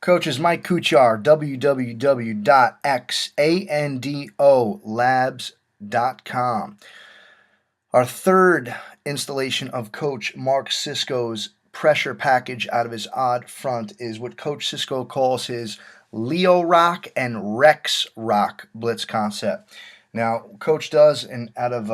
Coach is Mike Kuchar, www.xandolabs.com. Our third installation of Coach Mark Cisco's pressure package out of his odd front is what Coach Cisco calls his Leo Rock and Rex Rock Blitz concept. Now, Coach does, and out of,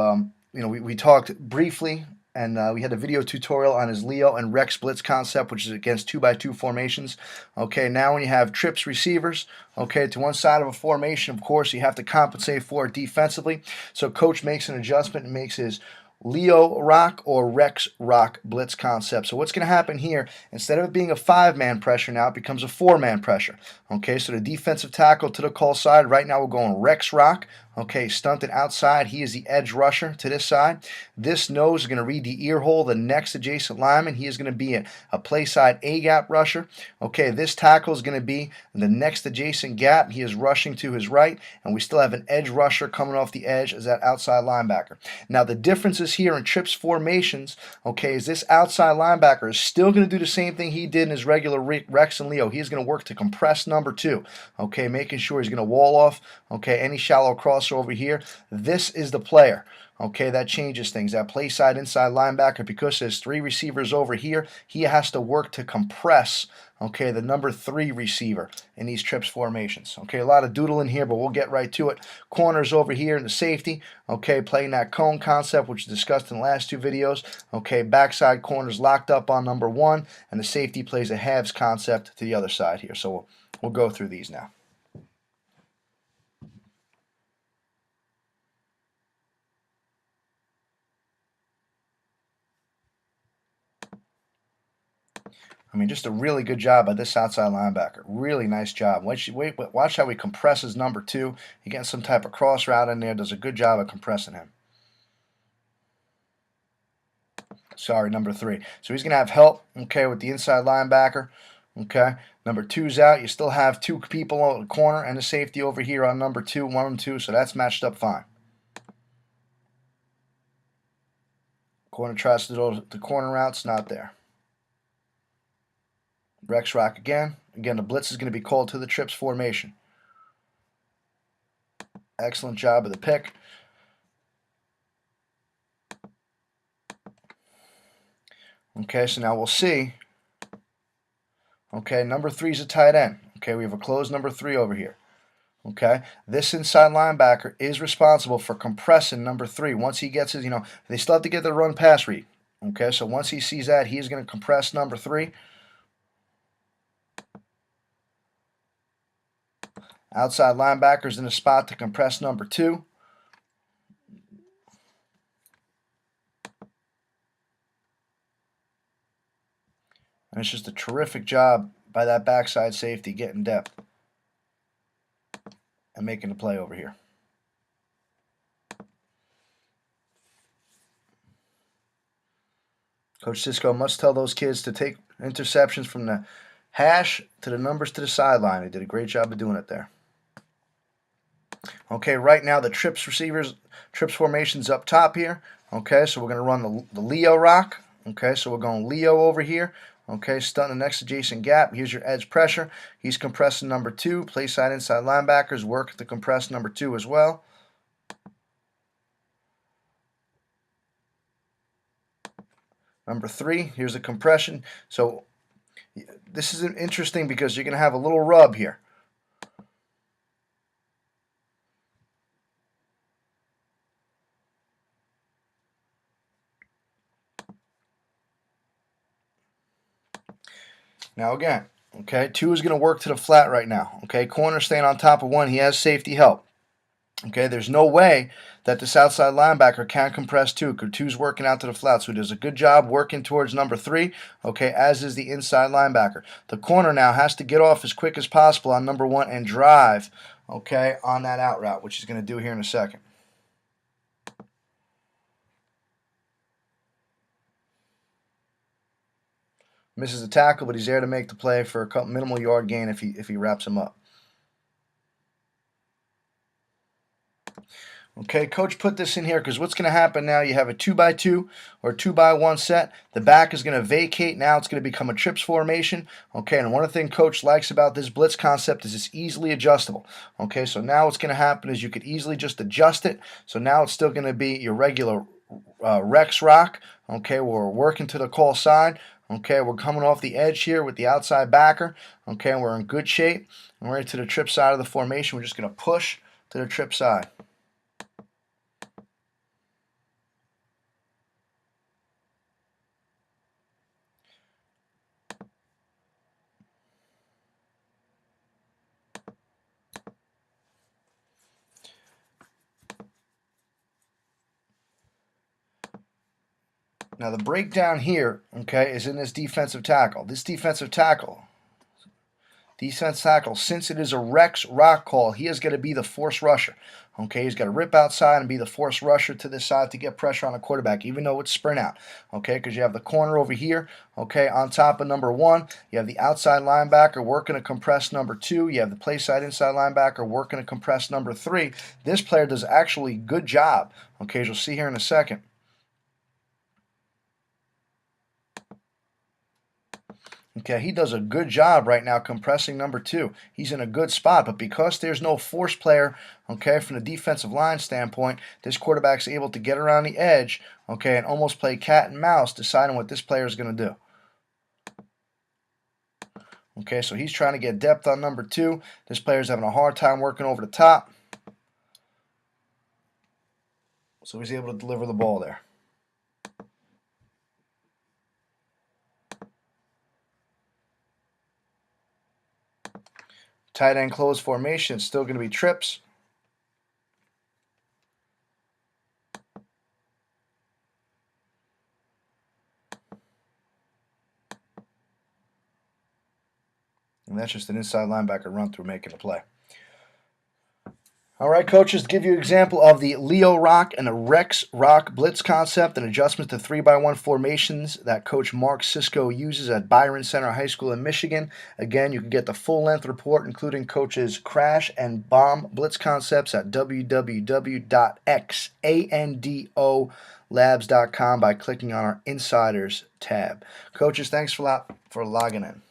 we talked briefly and we had a video tutorial on his Leo and Rex Blitz concept, which is against 2x2 formations. Okay, now when you have trips receivers, okay, to one side of a formation, of course, you have to compensate for it defensively. So Coach makes an adjustment and makes his Leo Rock or Rex Rock Blitz concept. So what's going to happen here, instead of it being a 5-man pressure now, it becomes a 4-man pressure. Okay, so the defensive tackle to the call side, right now we're going Rex Rock. Okay, stunted outside. He is the edge rusher to this side. This nose is going to read the ear hole, the next adjacent lineman. He is going to be a play side A-gap rusher. Okay, this tackle is going to be the next adjacent gap. He is rushing to his right, and we still have an edge rusher coming off the edge as that outside linebacker. Now, the differences here in trips formations, okay, is this outside linebacker is still going to do the same thing he did in his regular Rex and Leo. He is going to work to compress number 2, okay, making sure he's going to wall off, okay, any shallow cross over here. This is the player, okay, that changes things. That play side inside linebacker, because there's 3 receivers over here, he has to work to compress, okay, the number 3 receiver in these trips formations. Okay, a lot of doodling here, but we'll get right to it. Corners over here in the safety, okay, playing that cone concept, which is discussed in the last 2 videos. Okay, backside corners locked up on number 1, and the safety plays a halves concept to the other side here. So we'll go through these now. I mean, just a really good job by this outside linebacker. Really nice job. Watch how he compresses number 2. He gets some type of cross route in there. Does a good job of compressing him. Sorry, number 3. So he's going to have help, okay, with the inside linebacker. Okay, number 2's out. You still have 2 people on the corner and the safety over here on number 2, 1 and 2. So that's matched up fine. Corner tries to do the corner routes, not there. Rex Rock again. Again, the blitz is going to be called to the trips formation. Excellent job of the pick. Okay, so now we'll see. Okay, number 3 is a tight end. Okay, we have a closed number 3 over here. Okay, this inside linebacker is responsible for compressing number 3. Once he gets his, they still have to get the run pass read. Okay, so once he sees that, he is going to compress number 3. Outside linebackers in a spot to compress number 2. And it's just a terrific job by that backside safety getting depth and making the play over here. Coach Cisco must tell those kids to take interceptions from the hash to the numbers to the sideline. They did a great job of doing it there. Okay, right now the trips formation's up top here. Okay, so we're going to run the Leo Rock. Okay, so we're going Leo over here. Okay, stun the next adjacent gap. Here's your edge pressure. He's compressing number 2. Play side inside linebackers work to compress number 2 as well. Number 3, here's the compression. So this is interesting because you're going to have a little rub here. Now again, okay, 2 is going to work to the flat right now. Okay, corner staying on top of 1. He has safety help. Okay, there's no way that this outside linebacker can compress 2 because 2's working out to the flat. So he does a good job working towards number 3, okay, as is the inside linebacker. The corner now has to get off as quick as possible on number 1 and drive, okay, on that out route, which he's going to do here in a second. Misses the tackle, but he's there to make the play for a minimal yard gain if he wraps him up. Okay, coach put this in here because what's going to happen now, you have a 2x2 or 2x1 set. The back is going to vacate. Now it's going to become a trips formation. Okay, and one of the things coach likes about this blitz concept is it's easily adjustable. Okay, so now what's going to happen is you could easily just adjust it. So now it's still going to be your regular Rex rock. Okay, we're working to the call side. Okay, we're coming off the edge here with the outside backer. Okay, and we're in good shape. And we're into the trip side of the formation. We're just going to push to the trip side. Now the breakdown here, okay, is in this defensive tackle. This defensive tackle, since it is a Rex rock call, he is going to be the force rusher. Okay, he's got to rip outside and be the force rusher to this side to get pressure on the quarterback, even though it's sprint out. Okay, because you have the corner over here, okay, on top of number 1. You have the outside linebacker working to compress number 2. You have the play side inside linebacker working to compress number 3. This player does actually a good job, okay, as you'll see here in a second. Okay, he does a good job right now compressing number 2. He's in a good spot, but because there's no force player, okay, from the defensive line standpoint, this quarterback's able to get around the edge, okay, and almost play cat and mouse, deciding what this player is going to do. Okay, so he's trying to get depth on number 2. This player's having a hard time working over the top. So he's able to deliver the ball there. Tight end close formation, it's still going to be trips. And that's just an inside linebacker run through making a play. All right, coaches, to give you an example of the Leo Rock and the Rex Rock blitz concept and adjustments to 3x1 formations that Coach Mark Cisco uses at Byron Center High School in Michigan. Again, you can get the full-length report, including Coach's crash and bomb blitz concepts at www.xandolabs.com by clicking on our Insiders tab. Coaches, thanks for logging in.